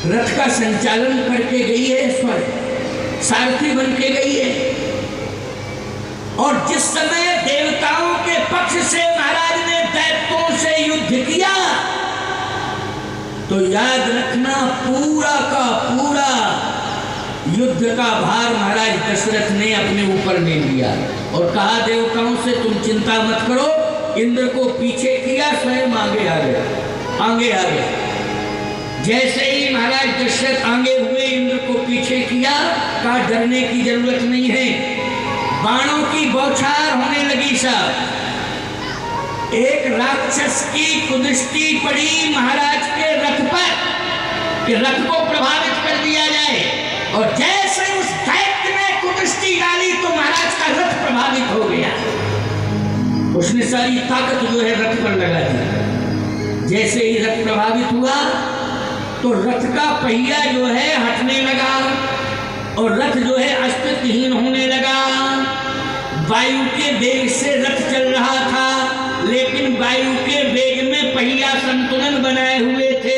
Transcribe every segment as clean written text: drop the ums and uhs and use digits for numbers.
रथ का संचालन करके गई है, स्वर्ग सारथी बन के गई है। और जिस समय देवताओं के पक्ष से महाराज ने दैत्यों से युद्ध किया तो याद रखना पूरा का पूरा युद्ध का भार महाराज दशरथ ने अपने ऊपर ले लिया और कहा देवताओं से तुम चिंता मत करो, इंद्र को पीछे किया, स्वयं आगे आ गया, आगे आ गया। जैसे ही महाराज दशरथ आगे हुए, इंद्र को पीछे किया, कहा डरने की जरूरत नहीं है। बाणों की बौछार होने लगी साहब। एक राक्षस की कुदृष्टि पड़ी महाराज के रथ पर कि रथ को प्रभावित कर दिया जाए, और जैसे उस दैत्य ने कुदृष्टि डाली तो महाराज का रथ प्रभावित हो गया। उसने सारी ताकत जो है रथ पर लगा दी। जैसे ही रथ प्रभावित हुआ तो रथ का पहिया जो है हटने लगा और रथ जो है अस्तित्वहीन होने लगा। वायु के वेग से रथ चल रहा था, लेकिन वायु के वेग में पहिया संतुलन बनाए हुए थे।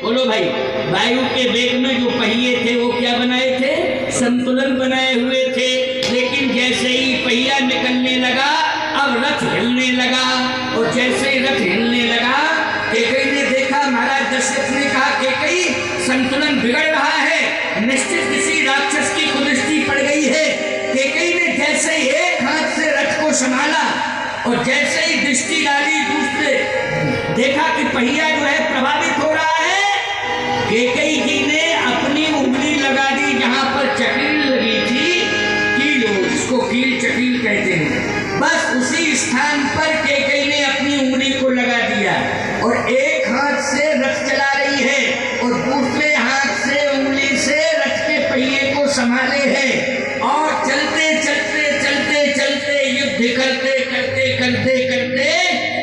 बोलो भाई, वायु के वेग में जो पहिए थे वो क्या बनाए थे? संतुलन बनाए हुए थे। लेकिन जैसे ही पहिया निकलने लगा, अब रथ हिलने लगा, और जैसे ही रथ हिलने लगा, कैकेयी ने देखा, महाराज दशरथ ने कहा कैकेयी संतुलन बिगड़ रहा है, निश्चित किसी राक्षस की कुदृष्टि पड़ गई है। कैकेयी ने जैसे ही एक हाथ से रथ को संभाला और जैसे ही दृष्टि डाली, दूसरे देखा कि पहिया जो है प्रभावित हो रहा है। कैकेयी जी ने अपनी उंगली लगा दी जहां पर चकील लगी थी, कील, जिसको कील चकील कहते हैं, बस उसी स्थान पर कैकेयी ने अपनी उंगली को लगा दिया और एक हाथ से रथ चला रही है और दूसरे हाथ से उंगली से रथ के पहिए को संभाले है, और चलते चलते चलते चलते युद्ध करते करते करते करते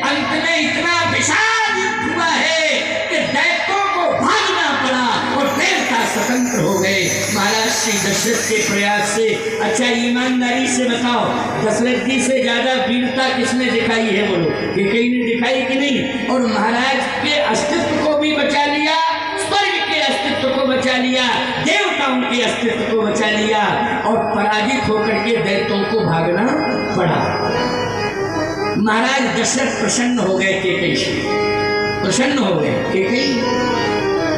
अंत में इतना विशाल युद्ध हुआ है कि दैत्यों को भागना पड़ा और देवता स्वतंत्र हो गए महाराज श्री दशरथ के प्रयास से। अच्छा, ईमानदारी से बताओ, दशरथ जी से ज्यादा वीरता किसने दिखाई है? बोलो, कैकेयी ने दिखाई कि नहीं? और महाराज के अस्तित्व को भी बचा लिया, स्वर्ग के अस्तित्व को बचा लिया, देवताओं के अस्तित्व को बचा लिया, और पराजित होकर के दैत्यों को भागना पड़ा। महाराज दशरथ प्रसन्न हो गए, कैकेयी से प्रसन्न हो गए। कैकेयी,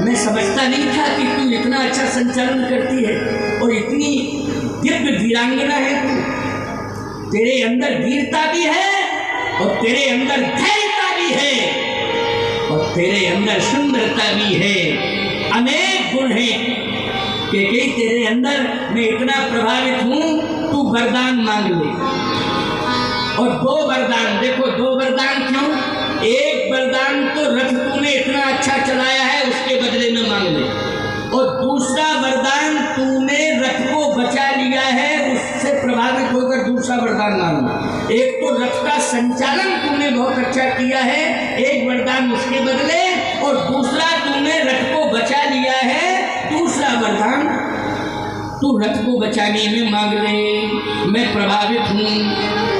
मैं समझता नहीं था कि तू इतना अच्छा संचालन करती है और इतनी दिव्य वीरांगना है तू, तेरे अंदर वीरता भी है और तेरे अंदर धैर्यता भी है और तेरे अंदर सुंदरता भी है, अनेक गुण हैं। कैकेयी, तेरे अंदर मैं इतना प्रभावित हूं, तू वरदान मांग ले। और 2 वरदान, देखो 2 वरदान क्यों? एक वरदान तो रथ तूने इतना अच्छा चलाया है उसके बदले में मांग ले, और दूसरा वरदान तूने रथ को बचा लिया है, उससे प्रभावित होकर दूसरा वरदान मांगना। एक तो रथ का संचालन तूने बहुत अच्छा किया है, एक वरदान उसके बदले, और दूसरा तूने रथ को बचा लिया है, दूसरा वरदान तू रथ को बचाने में मांग ले। मैं प्रभावित हूँ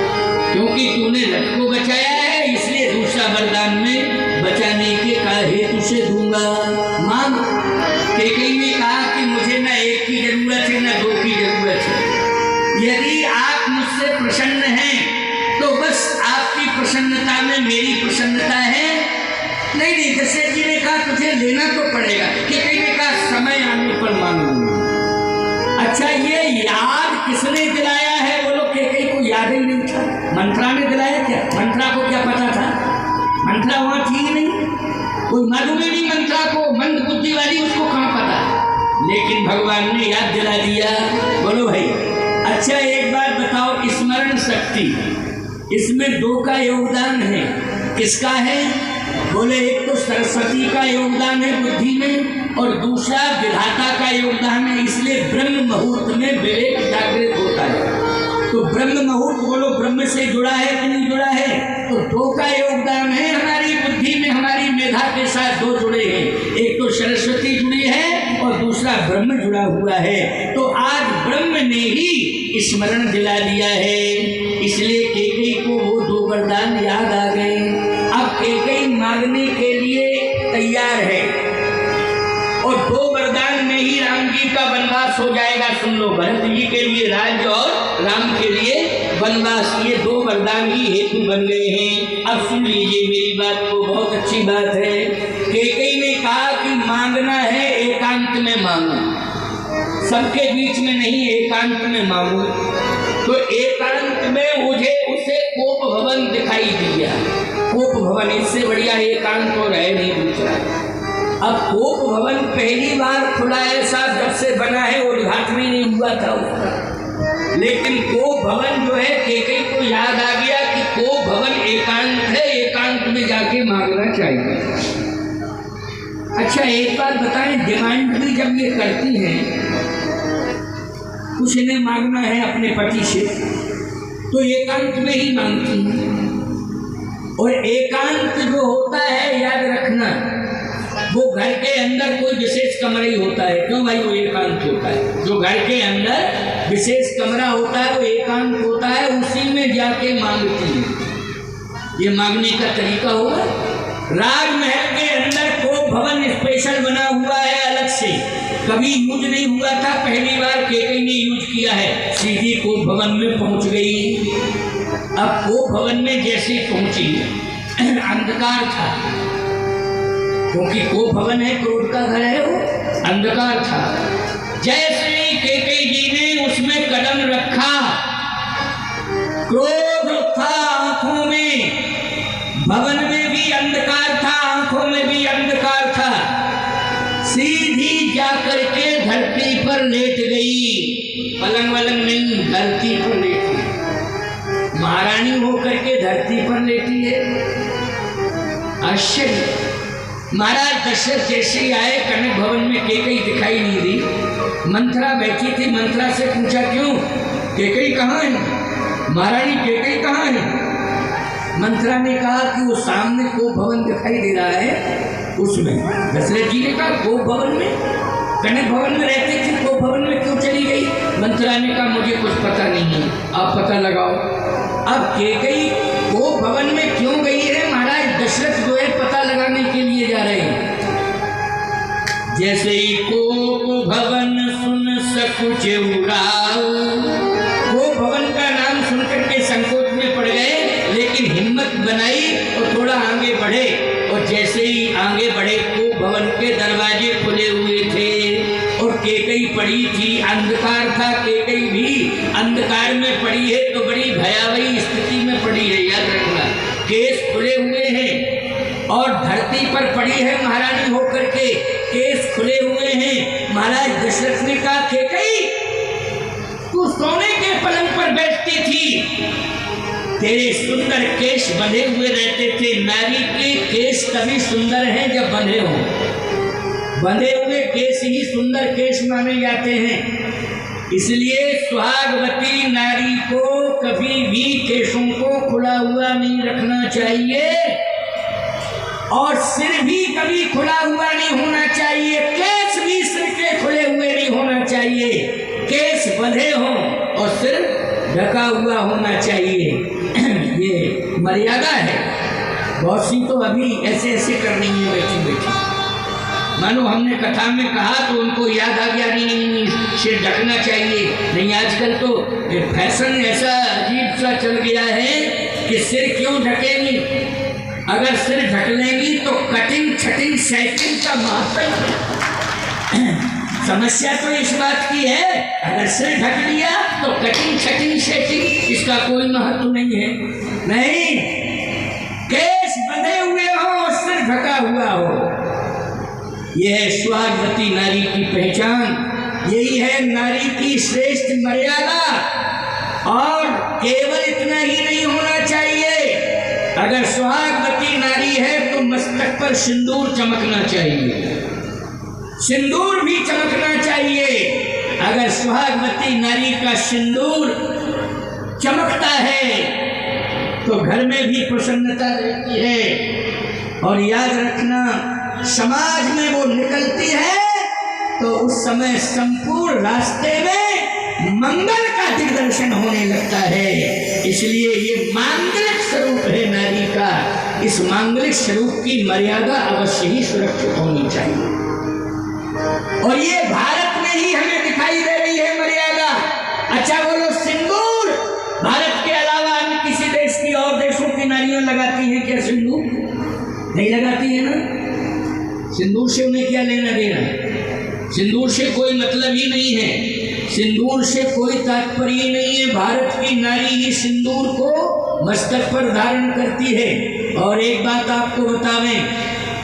क्योंकि तूने रथ को बचाया है, इसलिए दूसरा वरदान में बचाने के हेतु से दूंगा, मांग। कैकेयी ने कहा कि मुझे न एक की जरूरत है न 2 की जरूरत है, यदि आप मुझसे प्रसन्न हैं तो बस आपकी प्रसन्नता में मेरी प्रसन्नता है। नहीं नहीं, दशरथ जी ने कहा तुझे लेना तो पड़ेगा। कैकेयी ने कहा समय आने पर मांगूंगा। अच्छा, ये याद किसने दिलाया है? बोलो, कैकेयी को याद ही नहीं था। मंत्रा ने दिलाया क्या? मंत्रा को क्या पता था? मंत्रा वहां थी नहीं, कोई मालूम ही नहीं मंत्रा को, मंद बुद्धि वाली, उसको कहाँ पता। लेकिन भगवान ने याद दिला दिया। बोलो भाई। अच्छा, एक बात बताओ, स्मरण शक्ति, इसमें 2 का योगदान है। किसका है? बोले, एक तो सरस्वती का योगदान है बुद्धि में, और दूसरा विधाता का योगदान है। इसलिए ब्रह्म मुहूर्त में विवेक जागृत होता है। तो ब्रह्म मुहूर्त, बोलो, ब्रह्म से जुड़ा है कि नहीं जुड़ा है? तो 2 का योगदान है हमारी बुद्धि में, हमारी मेधा के साथ 2 जुड़े हैं। एक तो सरस्वती जुड़ी है और दूसरा ब्रह्म जुड़ा हुआ है। तो आज ब्रह्म ने ही स्मरण दिला दिया है, इसलिए कैकेयी को वो 2 वरदान याद आ गए। अब कैकेयी मांगने के लिए तैयार है, और 2 में ही राम जी का वनवास हो जाएगा। सुन लो, भरत जी के लिए राज्य और राम के लिए वनवास, ये दो वरदान ही हेतु बन गए हैं। अब सुन लीजिए मेरी बात को, बहुत अच्छी बात है। कैकेयी ने कहा कि मांगना है एकांत में मांगो, सबके बीच में नहीं, एकांत में मांगो। तो एकांत में मुझे उसे कोप भवन दिखाई दिया। कोप भवन, इससे बढ़िया एकांत और है नहीं दूसरा। अब कोप भवन पहली बार खुला है साहब, जब से बना है उद्घाटन नहीं हुआ था उसका। लेकिन कोप भवन जो है कैकेयी को याद आ गया कि कोप भवन एकांत है, एकांत में जाके मांगना चाहिए। अच्छा एक बात बताएं, डिमांड भी जब ये करती हैं, कुछ इन्हें मांगना है अपने पति से, तो एकांत में ही मांगती हैं। और एकांत जो होता है, याद रखना, वो घर के अंदर कोई विशेष कमरा ही होता है। क्यों भाई? वो एकांत होता है। जो घर के अंदर विशेष कमरा होता है वो एकांत होता है, उसी में जाके मांगती है। ये मांगने का तरीका होगा। राजमहल के अंदर कोप भवन स्पेशल बना हुआ है अलग से, कभी यूज नहीं हुआ था, पहली बार कैकेयी ने यूज किया है। सीधी कोप भवन में पहुंच गई। अब कोप भवन में जैसे पहुंची, अंधकार था, क्योंकि कोप भवन है, क्रोध का घर है, वो अंधकार था। जैसे ही कैकेयी जी ने उसमें कदम रखा, क्रोध था आंखों में, भवन में भी अंधकार था, आंखों में भी अंधकार था। सीधी जाकर के धरती पर लेट गई। पलंग वलंग नहीं, धरती पर लेटी। महारानी होकर के धरती पर लेटी है। आश्चर्य। महाराज दशरथ जैसे ही आए, कनक भवन में कैकेयी दिखाई नहीं दी। मंथरा बैठी थी, मंथरा से पूछा क्यों, कैकेयी कहाँ है? महारानी कैकेयी कहाँ है? मंथरा ने कहा कि वो सामने कोप भवन दिखाई दे रहा है, उसमें। दशरथ जी ने कहा कोप भवन में? कनक भवन में रहती थी, कोप भवन में क्यों चली गई? मंथरा ने कहा मुझे कुछ पता नहीं है, आप पता लगाओ। अब कैकेयी कोप भवन में क्यों गई है? महाराज दशरथ जो है पता लगाने के लिए जा रहे हैं। जैसे ही कोप भवन सुन सकुच उड़ाओ, कोप भवन का नाम सुनकर के संकोच में पड़ गए, लेकिन हिम्मत बनाई और थोड़ा आगे बढ़े। और जैसे ही आगे बढ़े, कोप भवन के दरवाजे खुले हुए थे और कैकेयी पड़ी थी। अंधकार था, कैकेयी भी अंधकार में पड़ी है, तो बड़ी भयावही स्थिति में पड़ी है, याद रखना। केस खुले हुए हैं और धरती पर पड़ी है महारानी होकर के, केस खुले हुए हैं। महाराज दशरथ ने कहा कैकेयी, तू सोने के पलंग पर बैठती थी, तेरे सुंदर केश बंधे हुए रहते थे। नारी के केश तभी सुंदर हैं जब बंधे हों। बंधे हुए केश ही सुंदर केश माने जाते हैं। इसलिए सुहागवती नारी को कभी भी केशों को खुला हुआ नहीं रखना चाहिए, और सिर भी कभी खुला हुआ नहीं होना चाहिए। केश भी सिर के खुले हुए नहीं होना चाहिए। केश बंधे हों और सिर ढका हुआ होना चाहिए। ये मर्यादा है। बहुत सी तो अभी ऐसे ऐसे कर रही है बैठी बैठी, मानो हमने कथा में कहा तो उनको याद आ गया, नहीं सिर ढकना चाहिए। नहीं, आजकल तो फैशन ऐसा अजीब सा चल गया है कि सिर क्यों ढकेंगी? अगर सिर ढक लेंगी तो कटिंग छटिंग सेटिंग का महत्व। समस्या तो इस बात की है, अगर सिर ढक लिया तो कटिंग छटिंग सेटिंग इसका कोई महत्व नहीं है। नहीं, केस बंधे हुए हो और सिर ढका हुआ हो। यह है सुहागवती नारी की पहचान, यही है नारी की श्रेष्ठ मर्यादा। और केवल इतना ही नहीं होना चाहिए, अगर सुहागवती नारी है तो मस्तक पर सिंदूर चमकना चाहिए, सिंदूर भी चमकना चाहिए। अगर सुहागवती नारी का सिंदूर चमकता है तो घर में भी प्रसन्नता रहती है। और याद रखना, समाज में वो निकलती है तो उस समय संपूर्ण रास्ते में मंगल का दिग्दर्शन होने लगता है। इसलिए ये मांगलिक स्वरूप है नारी का। इस मांगलिक स्वरूप की मर्यादा अवश्य ही सुरक्षित होनी चाहिए। और ये नहीं लगाती है ना। सिंदूर से उन्हें क्या लेना देना, सिंदूर से कोई मतलब ही नहीं है, सिंदूर से कोई तात्पर्य ही नहीं है। भारत की नारी ही सिंदूर को मस्तक पर धारण करती है। और एक बात आपको बतावें,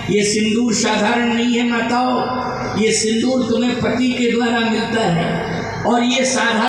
ये सिंदूर साधारण नहीं है माताओं, ये सिंदूर तुम्हें पति के द्वारा मिलता है और ये साधारण